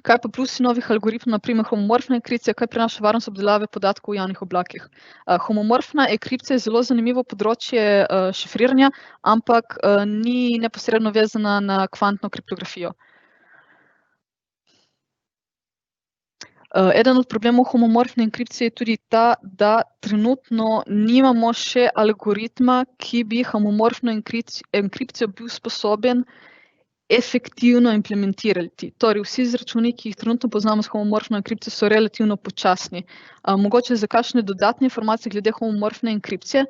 Kaj pa plusi novih algoritmov, na primer homomorfna enkripcija, kaj prinaša varnost obdelave podatkov v javnih oblakih? Homomorfna enkripcija je zelo zanimivo področje šifriranja, ampak ni neposredno vezana na kvantno kriptografijo. Eden od problemov homomorfne enkripcije je tudi ta, da trenutno nimamo še algoritma, ki bi homomorfno enkripcijo bil sposoben efektivno implementirati. Torej, vsi izračuni, ki jih trenutno poznamo s homomorfno enkripcijo, so relativno počasni. Mogoče za kakšne dodatne informacije glede homomorfne enkripcije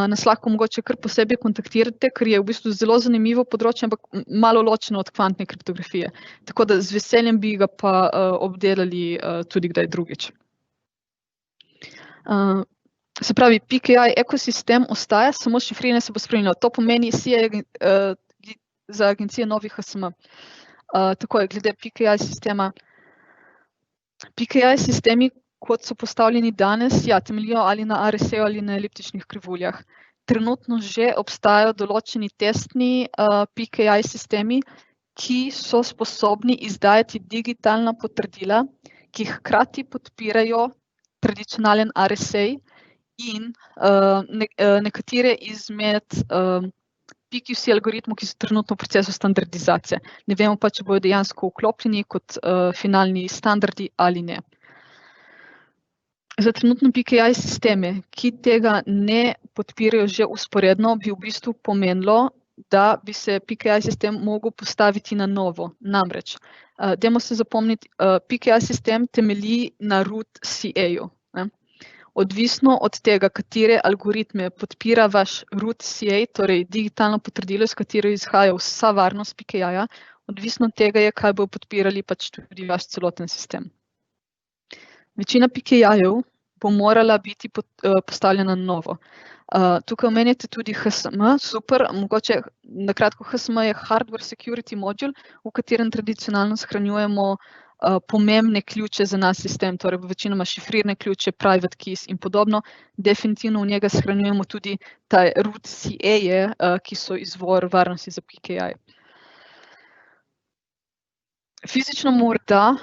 nas lahko mogoče kar posebej kontaktirate, ker je v bistvu zelo zanimivo področje, ampak malo ločeno od kvantne kriptografije. Tako da z veseljem bi ga pa obdelali tudi kdaj drugič. Se pravi, PKI ekosistem ostaja, samo šifriranje se bo spremenilo. To pomeni za agencije novih HSM. Tako je, glede PKI sistema. PKI sistemi, kot so postavljeni danes, temeljijo ali na RSA ali na eliptičnih krivuljah. Trenutno že obstajajo določeni testni PKI sistemi, ki so sposobni izdajati digitalna potrdila, ki hkrati podpirajo tradicionalen RSA in nekatere izmed PQC algoritmov, ki so trenutno v procesu standardizacije. Ne vemo pa, če bojo dejansko vklopljeni kot finalni standardi ali ne. Za trenutno PKI sisteme, ki tega ne podpirajo že vzporedno, bi v bistvu pomenilo, da bi se PKI sistem mogel postaviti na novo. Namreč, dajmo se zapomniti, PKI sistem temelji na root CA-ju. Odvisno od tega, katere algoritme podpira vaš root CA, torej digitalno potrdilo, s katero izhaja vsa varnost PKI-ja, odvisno od tega je, kaj bo podpirali pač tudi vaš celoten sistem. Večina PKI-jev bo morala biti postavljena na novo. Tukaj omenjate tudi HSM, super, mogoče na kratko HSM je Hardware Security Module, v katerem tradicionalno shranjujemo pomembne ključe za naš sistem, torej večinoma šifrirane ključe, private keys in podobno. Definitivno v njega shranjujemo tudi ta root CA-je, ki so izvor varnosti za PKI. Fizično morda,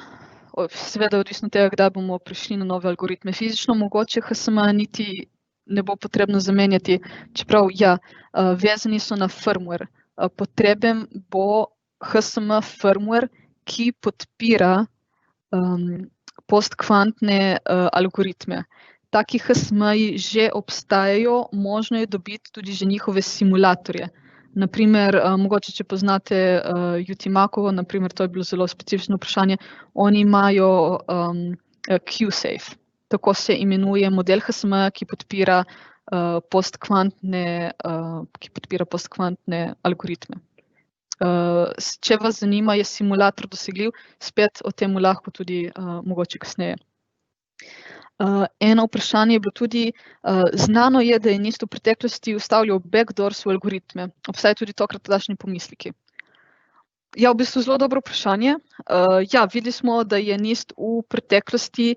seveda odvisno od tega, kdaj bomo prišli na nove algoritme, fizično mogoče HSM niti ne bo potrebno zamenjati, čeprav ja, vezani so na firmware. Potreben bo HSM firmware, ki podpira postkvantne algoritme. Taki HSM-ji že obstajajo, možno je dobiti tudi že njihove simulatorje. Naprimer, mogoče, če poznate UTMakovo, naprimer, to je bilo zelo specifično vprašanje, oni imajo QSafe. Tako se imenuje model HSM-ja, ki podpira postkvantne algoritme. Če vas zanima, je simulator dosegljiv, spet o tem lahko tudi mogoče kasneje. Eno vprašanje je bilo tudi, znano je, da je NIST v preteklosti vstavljal backdoors v algoritme. Obstajajo tudi tokrat takšni pomisleki. Ja, v bistvu zelo dobro vprašanje. Ja, videli smo, da je NIST v preteklosti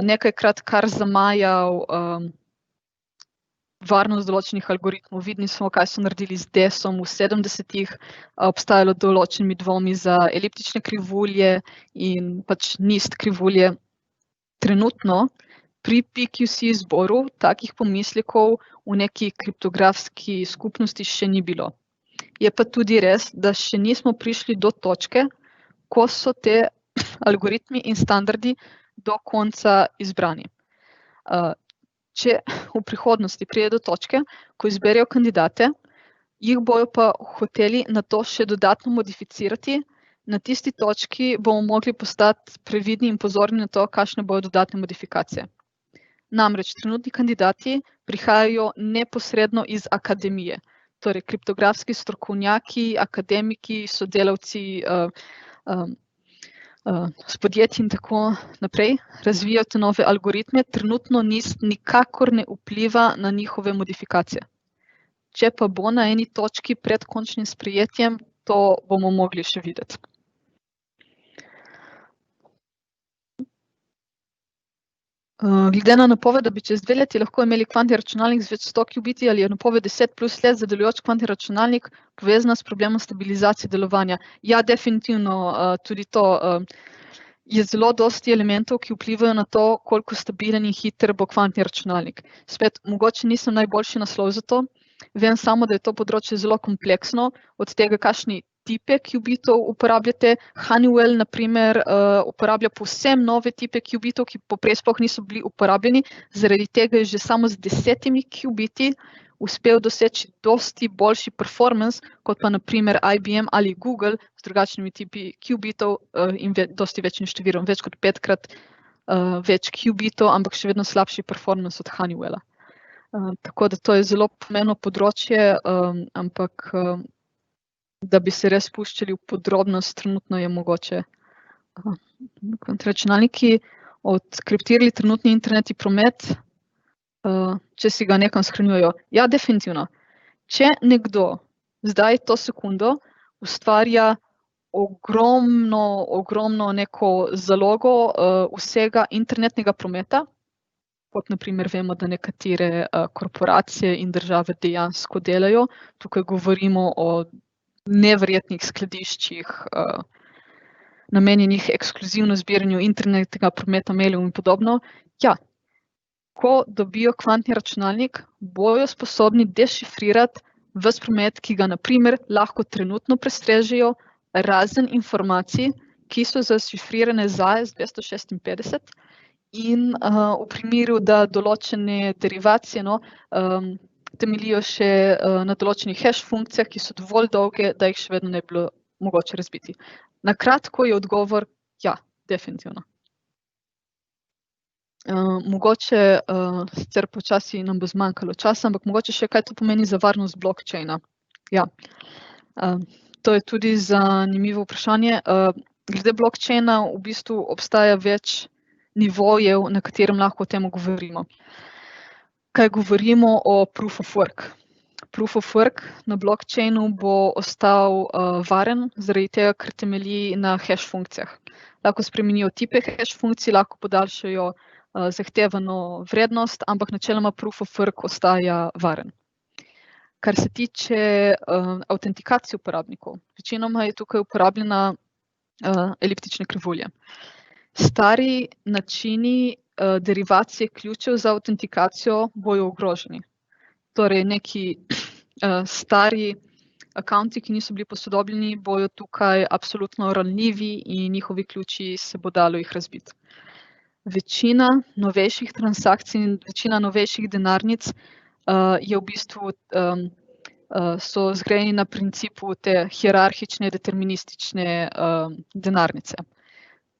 nekajkrat kar zamajal varnost določenih algoritmov. Videli smo, kaj so naredili z DES-om v 70-ih, obstajalo določenimi dvomi za eliptične krivulje in pač NIST krivulje. Trenutno pri PQC zboru takih pomislekov v neki kriptografski skupnosti še ni bilo. Je pa tudi res, da še nismo prišli do točke, ko so te algoritmi in standardi do konca izbrani. Če v prihodnosti pride do točke, ko izberejo kandidate, jih bojo pa hoteli na to še dodatno modificirati, na tisti točki bomo mogli postati previdni in pozorni na to, kakšne bojo dodatne modifikacije. Namreč trenutni kandidati prihajajo neposredno iz akademije, torej kriptografski strokovnjaki, akademiki, sodelavci s podjetji in tako naprej, razvijajo te nove algoritme, trenutno NIST nikakor ne vpliva na njihove modifikacije. Če pa bo na eni točki pred končnim sprejetjem, to bomo mogli še videti. Glede na napoved, da bi čez 2 leti lahko imeli kvantni računalnik z več 100 qubiti, ali je napoved 10+ let za delujoč kvantni računalnik povezana s problemom stabilizacije delovanja. Ja, definitivno tudi to je zelo dosti elementov, ki vplivajo na to, koliko stabilen in hiter bo kvantni računalnik. Spet, mogoče nisem najboljši naslov za to, vem samo, da je to področje zelo kompleksno, od tega, kakšni tipe qubitov uporabljate. Honeywell, na primer, uporablja povsem nove tipe qubitov, ki poprej sploh niso bili uporabljeni, zaradi tega je že samo z 10 qubiti uspel doseči dosti boljši performance, kot pa na primer IBM ali Google z drugačnimi tipi qubitov in dosti večjim številom, več kot 5-krat več qubitov, ampak še vedno slabši performance od Honeywella. Tako da to je zelo pomembno področje, ampak da bi se res spuščali v podrobnost, trenutno je mogoče. Računalniki odkriptirali trenutni internetni promet, če si ga nekam shranjujejo. Ja, definitivno. Če nekdo zdaj to sekundo ustvarja ogromno neko zalogo vsega internetnega prometa, kot na primer vemo, da nekatere korporacije in države dejansko delajo, tukaj govorimo o neverjetnih skladiščih, namenjenih ekskluzivno zbiranju internetnega prometa, mailov in podobno. Ja, ko dobijo kvantni računalnik, bojo sposobni dešifrirati ves promet, ki ga na primer lahko trenutno prestrežejo, razen informacij, ki so zašifrirane za AES-256 in v primeru, da določene derivacije, temeljijo še na določenih hash funkcijah, ki so dovolj dolge, da jih še vedno ne bi bilo mogoče razbiti. Na kratko je odgovor ja, definitivno. Mogoče, sicer počasi nam bo zmanjkalo časa, ampak mogoče še kaj to pomeni za varnost blockchaina. Ja, to je tudi zanimivo vprašanje. Glede blockchaina v bistvu obstaja več nivojev, na katerem lahko o tem govorimo. Kaj govorimo o proof of work? Proof of work na blockchainu bo ostal varen, zaradi tega, ker temelji na hash funkcijah. Lahko spremenijo tipe hash funkcij, lahko podaljšajo zahtevano vrednost, ampak načeloma proof of work ostaja varen. Kar se tiče avtentikacije uporabnikov, večinoma je tukaj uporabljena eliptične krivulje. Stari načini derivacije ključev za avtentikacijo bojo ogroženi. Torej, neki stari akaunti, ki niso bili posodobljeni, bojo tukaj absolutno ranljivi in njihovi ključi se bo dalo jih razbiti. Večina novejših transakcij in večina novejših denarnic je v bistvu so zgrajeni na principu te hierarhične, deterministične denarnice.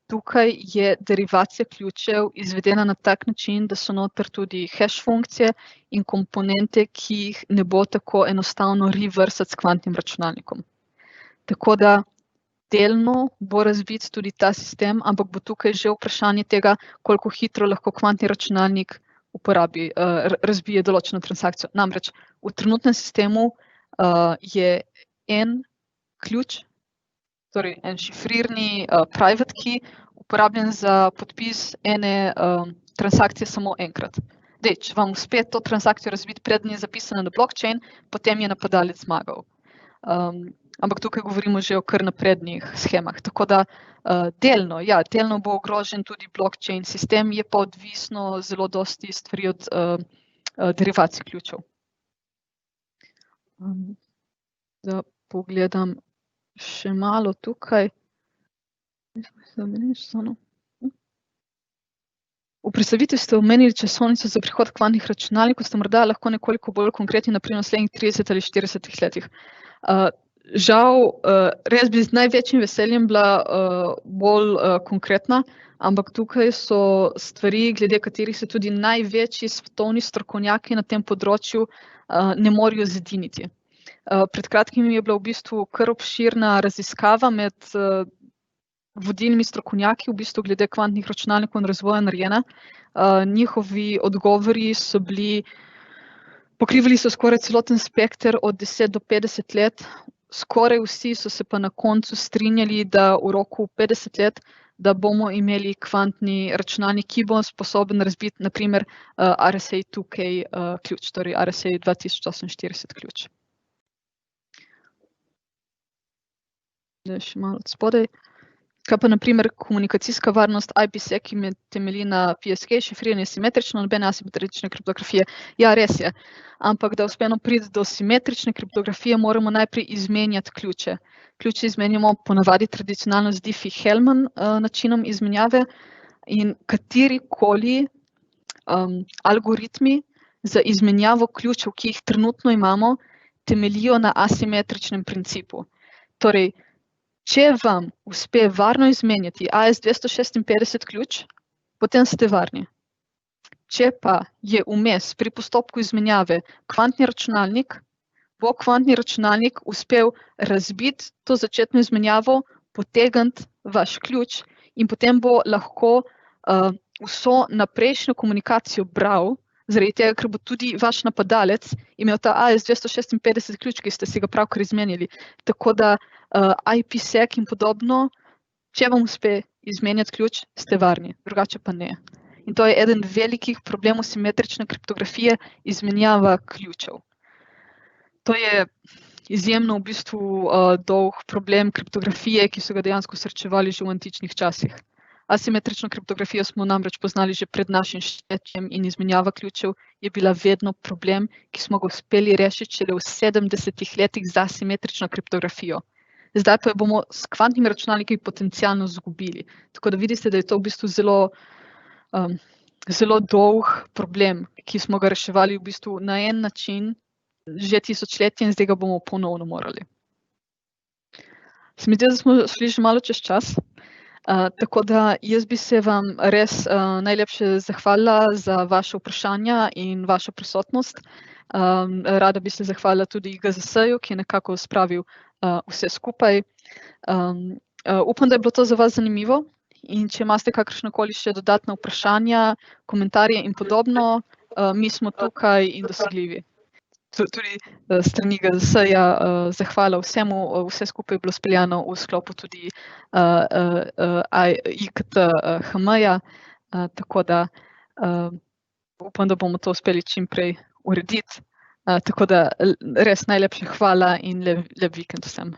Tukaj je derivacija ključev izvedena na tak način, da so noter tudi hash funkcije in komponente, ki jih ne bo tako enostavno reversati s kvantnim računalnikom. Tako da delno bo razbit tudi ta sistem, ampak bo tukaj že vprašanje tega, koliko hitro lahko kvantni računalnik razbije določeno transakcijo. Namreč v trenutnem sistemu je en ključ, torej en šifrirni private key, uporabljen za podpis ene transakcije samo enkrat. Če vam uspe to transakcijo razbiti, preden je zapisana na blockchain, potem je napadalec zmagal. Ampak tukaj govorimo že o kar naprednih shemah. Tako da delno bo ogrožen tudi blockchain sistem, je pa odvisno zelo dosti stvari od derivacij ključev. Da pogledam še malo tukaj. V predstavitvi ste omenili časovnico za prihod kvantnih računalnikov, ste morda lahko nekoliko bolj konkretni na primer naslednjih 30 ali 40 letih. Žal, res bi z največjim veseljem bila bolj konkretna, ampak tukaj so stvari, glede katerih se tudi največji svetovni strokovnjaki na tem področju ne morejo zediniti. Pred kratkim je bila v bistvu kar obširna raziskava med vodilnimi strokovnjaki, v bistvu glede kvantnih računalnikov in razvoja narejena. Njihovi odgovori so bili, pokrivali so skoraj celoten spekter od 10 do 50 let. Skoraj vsi so se pa na koncu strinjali, da v roku 50 let, da bomo imeli kvantni računalnik, ki bo sposoben razbiti na primer RSA-2K ključ, torej RSA 2048 ključ. Da še malo od spodaj. Kaj pa na primer komunikacijska varnost IPsec, ki temelji na PSK, šifriranje simetrično, nobene asimetrične kriptografije. Ja, res je. Ampak da uspemo priti do simetrične kriptografije, moramo najprej izmenjati ključe. Ključe izmenjamo ponavadi tradicionalno z Diffie-Hellman načinom izmenjave in katerikoli algoritmi za izmenjavo ključev, ki jih trenutno imamo, temeljijo na asimetričnem principu. Torej, če vam uspe varno izmenjati AES-256 ključ, potem ste varni. Če pa je vmes pri postopku izmenjave kvantni računalnik, bo kvantni računalnik uspel razbiti to začetno izmenjavo, potegniti vaš ključ in potem bo lahko vso naprejšnjo komunikacijo bral, zaradi tega, ker bo tudi vaš napadalec imel ta AES-256 ključ, ki ste si ga pravkar izmenjali. Tako da IPsec in podobno, če vam uspe izmenjati ključ, ste varni, drugače pa ne. In to je eden velikih problemov simetrične kriptografije, izmenjava ključev. To je izjemno v bistvu dolg problem kriptografije, ki so ga dejansko srečevali že v antičnih časih. Asimetrično kriptografijo smo namreč poznali že pred našim štetjem in izmenjava ključev je bila vedno problem, ki smo ga uspeli rešiti šele v 70 letih z asimetrično kriptografijo. Zdaj pa jo bomo s kvantnimi računalniki potencialno izgubili. Tako da vidite, da je to v bistvu zelo dolg problem, ki smo ga reševali v bistvu na en način že tisočletje in zdaj ga bomo ponovno morali. Se mi zdi, da smo šli že malo čez čas. Tako da jaz bi se vam res najlepše zahvalila za vaše vprašanja in vašo prisotnost. Rada bi se zahvalila tudi IGZS-ju, ki je nekako spravil vse skupaj. Upam, da je bilo to za vas zanimivo, in če imate kakršnakoli še dodatna vprašanja, komentarje in podobno, mi smo tukaj in dosegljivi. Tudi strani IGZS-ja zahvala vsemu, vse skupaj je bilo speljano v sklopu tudi IKT HM-ja, tako da upam, da bomo to uspeli čim prej urediti. Tako da res najlepša hvala in lep vikend vsem.